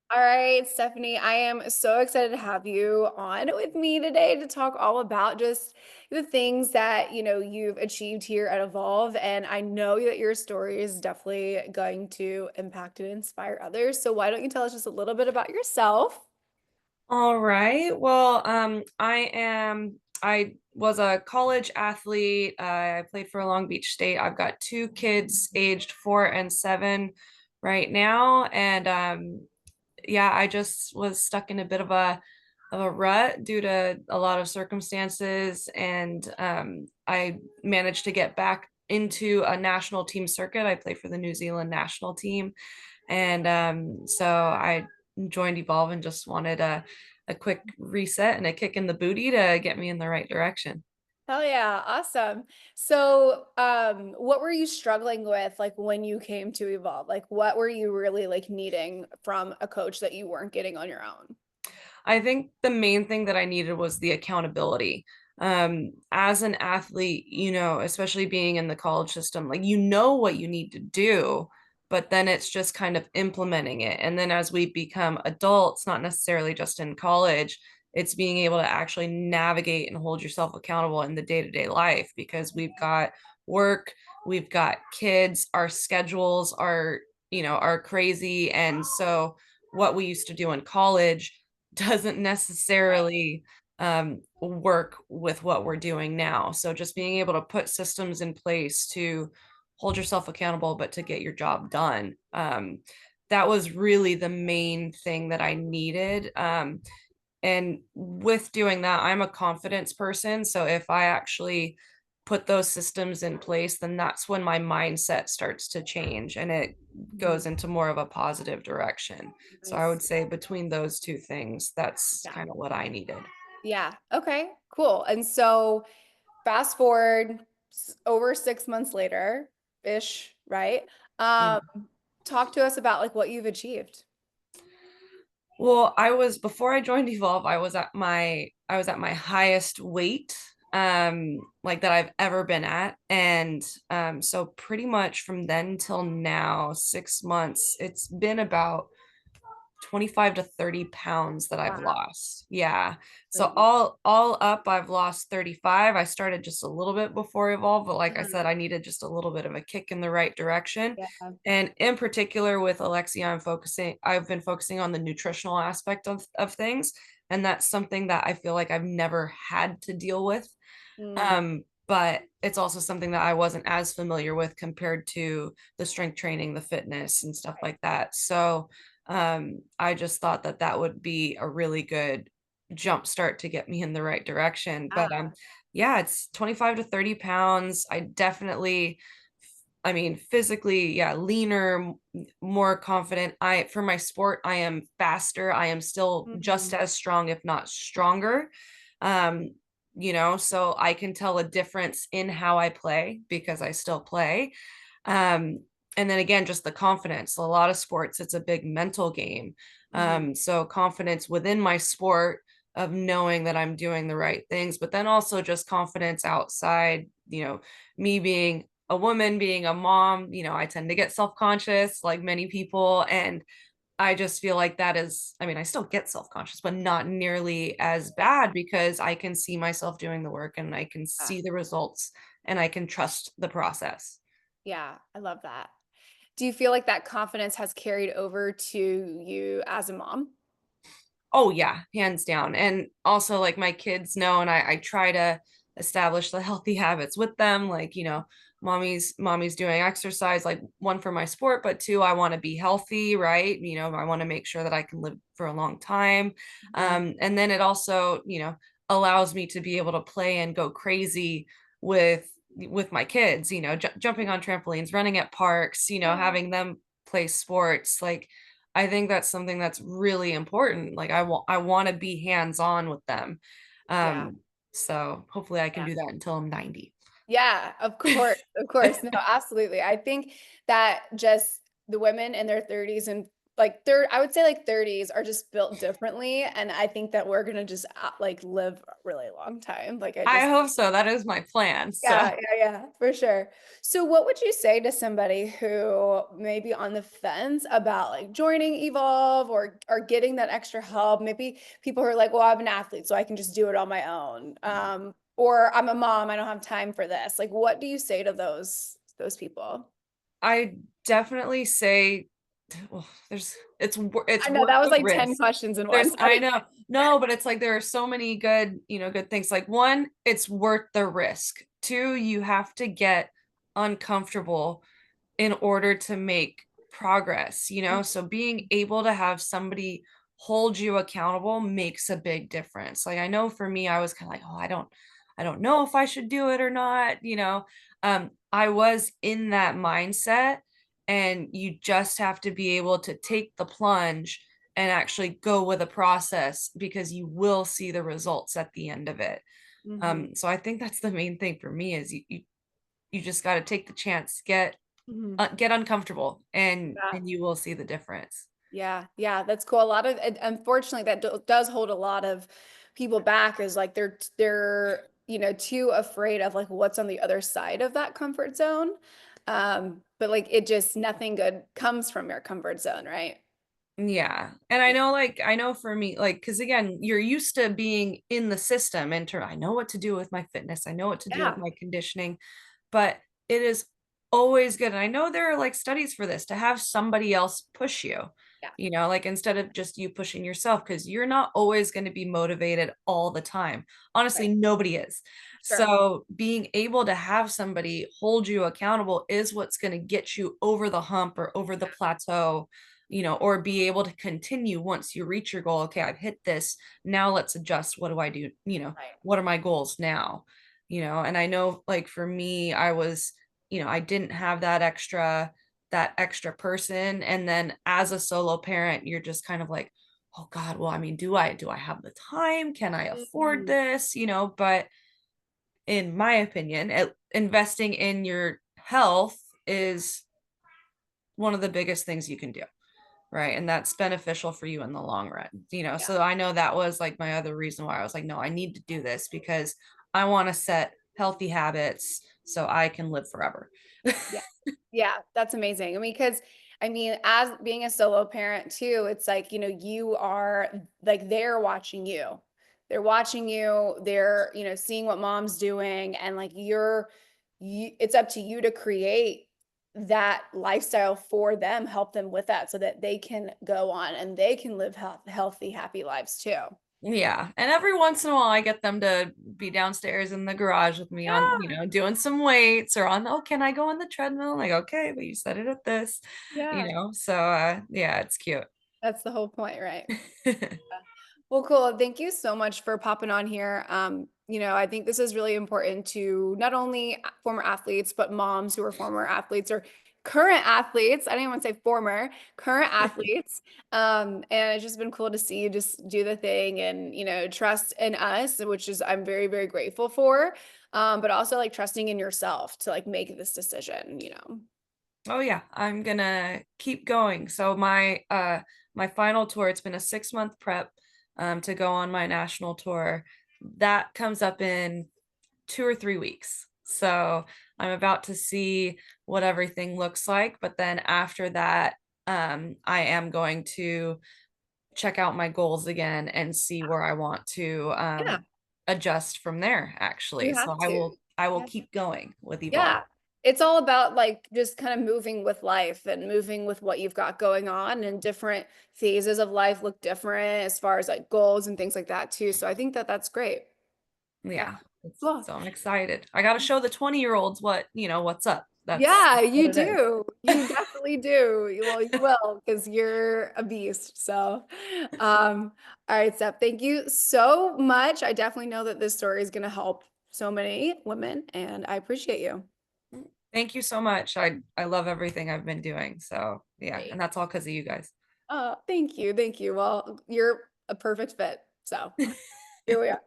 All right, Stephanie, I am so excited to have you on with me today to talk all about just the things that, you've achieved here at Evolve. And I know that your story is definitely going to impact and inspire others. So why don't you tell us just a little bit about yourself? All right. Well, I was a college athlete. I played for Long Beach State. I've got two kids aged 4 and 7 right now. And yeah, I just was stuck in a bit of a rut due to a lot of circumstances. And I managed to get back into a national team circuit. I played for the New Zealand national team. And so I joined Evolve and just wanted a quick reset and a kick in the booty to get me in the right direction. Hell yeah, awesome. So, what were you struggling with like when you came to Evolve? Like what were you really like needing from a coach that you weren't getting on your own? I think the main thing that I needed was the accountability. As an athlete, especially being in the college system, like you know what you need to do, but then it's just kind of implementing it. And then as we become adults, not necessarily just in college, it's being able to actually navigate and hold yourself accountable in the day-to-day life because we've got work, we've got kids, our schedules are crazy. And so what we used to do in college doesn't necessarily work with what we're doing now. So just being able to put systems in place to hold yourself accountable, but to get your job done. That was really the main thing that I needed. And with doing that, I'm a confidence person. So if I actually put those systems in place, then that's when my mindset starts to change and it Mhm. goes into more of a positive direction. So I would Nice. say between those two things, that's Yeah. kind of what I needed. Yeah. Okay. Cool. And so fast forward over 6 months later, ish, right? Um, Mhm. talk to us about like what you've achieved. Well, before I joined Evolve, I was at my highest weight like that I've ever been at. And so pretty much from then till now, 6 months, it's been about 25 to 30 pounds that I've Wow. lost. Yeah. So Crazy. all up I've lost 35. I started just a little bit before Evolve, but like I Mhm. said, I needed just a little bit of a kick in the right direction. Yeah. And in particular with Alexia, I've been focusing on the nutritional aspect of things. And that's something that I feel like I've never had to deal with. Mm, But it's also something that I wasn't as familiar with compared to the strength training, the fitness, and stuff right. like that. So I just thought that that would be a really good jump start to get me in the right direction. But Ah. yeah, it's 25 to 30 pounds. I mean, physically, yeah, leaner, more confident. For my sport, I am faster. I am still just Mhm. as strong, if not stronger. Um, so I can tell a difference in how I play because I still play. Um, and then again, just the confidence. A lot of sports, it's a big mental game. Mhm. So confidence within my sport of knowing that I'm doing the right things, but then also just confidence outside, me being a woman, being a mom, I tend to get self-conscious like many people. And I just feel like that is, I mean, I still get self-conscious, but not nearly as bad because I can see myself doing the work and I can Ah, see the results and I can trust the process. yeah, I love that. Do you feel like that confidence has carried over to you as a mom? Oh yeah, hands down. And also like my kids know, and I try to establish the healthy habits with them. Like, mommy's doing exercise, like one for my sport, but two, I want to be healthy, right? I want to make sure that I can live for a long time. Mhm. And then it also, allows me to be able to play and go crazy with my kids, jumping on trampolines, running at parks, Yeah. having them play sports. Like I think that's something that's really important. Like I want to be hands-on with them. Yeah. So hopefully I can Yeah. do that until I'm 90. Yeah, of course. Of course. No, absolutely. I think that just the women in their 30s and like third I would say like 30s are just built differently, and I think that we're gonna just like live a really long time. Like I I just hope so. That is my plan. So yeah, for sure. So what would you say to somebody who may be on the fence about like joining Evolve or getting that extra help? Maybe people who are like, well, I'm an athlete, so I can just do it on my own. Or I'm a mom, I don't have time for this. Like, what do you say to those people? I definitely say, well, it's I know worth that was the like 10 risk. questions in one. There's I know. No, but it's like there are so many good, good things. Like one, it's worth the risk. Two, you have to get uncomfortable in order to make progress, so being able to have somebody hold you accountable makes a big difference. Like I know for me, I was kind of like, oh, I don't know if I should do it or not, I was in that mindset, and you just have to be able to take the plunge and actually go with a process because you will see the results at the end of it. Mhm, So I think that's the main thing for me is you just got to take the chance, mhm. get uncomfortable, and Yeah. you will see the difference. Yeah, yeah, that's cool. A lot of and unfortunately, that does hold a lot of people back is like they're, too afraid of like what's on the other side of that comfort zone. But like it just nothing good comes from your comfort zone, right? Yeah. And I know for me, like, because again, you're used to being in the system and I know what to do with my fitness, I know what to do with Yeah. my conditioning, but it is always good. And I know there are like studies for this to have somebody else push you, Yeah. like instead of just you pushing yourself, because you're not always going to be motivated all the time. Honestly, Right. nobody is. Sure. So being able to have somebody hold you accountable is what's going to get you over the hump or over the plateau, or be able to continue once you reach your goal. Okay, I've hit this. Now let's adjust. What do I do? Right. What are my goals now? And I know like for me, I was, I didn't have that extra person. And then as a solo parent, you're just kind of like, oh God, well, I mean, do I have the time? Can I afford Mhm. this? But in my opinion, investing in your health is one of the biggest things you can do. Right. And that's beneficial for you in the long run. Yeah. So I know that was like my other reason why I was like, no, I need to do this because I want to set healthy habits so I can live forever. Yeah. Yeah, that's amazing. I mean, because I mean, as being a solo parent too, it's like, you are like they're watching you. They're watching you, they're, seeing what mom's doing and like it's up to you to create that lifestyle for them, help them with that so that they can go on and they can live healthy, happy lives too. Yeah. And every once in a while I get them to be downstairs in the garage with me on, Yeah. doing some weights or oh, can I go on the treadmill? I'm like, okay, but you set it at this, Yeah. so yeah, it's cute. That's the whole point, right? Well, cool. Thank you so much for popping on here. I think this is really important to not only former athletes, but moms who are former athletes or current athletes. I didn't want to say former, current athletes. And it's just been cool to see you just do the thing and, trust in us, which is I'm very, very grateful for. But also like trusting in yourself to like make this decision. Oh yeah, I'm gonna keep going. So my final tour, it's been a 6-month prep to go on my national tour. That comes up in 2 or 3 weeks. So I'm about to see what everything looks like. But then after that, I am going to check out my goals again and see where I want to Yeah, adjust from there, you actually. So have I to. will I will Yeah. keep going with Evolve. Yeah. It's all about like just kind of moving with life and moving with what you've got going on and different phases of life look different as far as like goals and things like that too. So I think that that's great. Yeah. Yeah. Cool. So I'm excited. I got to show the 20-year-olds what's up. Yeah, That's what you it is. do. You definitely do. Well, you will because you're a beast. So, all right, Steph, thank you so much. I definitely know that this story is going to help so many women, and I appreciate you. Thank you so much. I love everything I've been doing. So, yeah, Great. and that's all because of you guys. Thank you. Thank you. Well, you're a perfect fit. So here we are.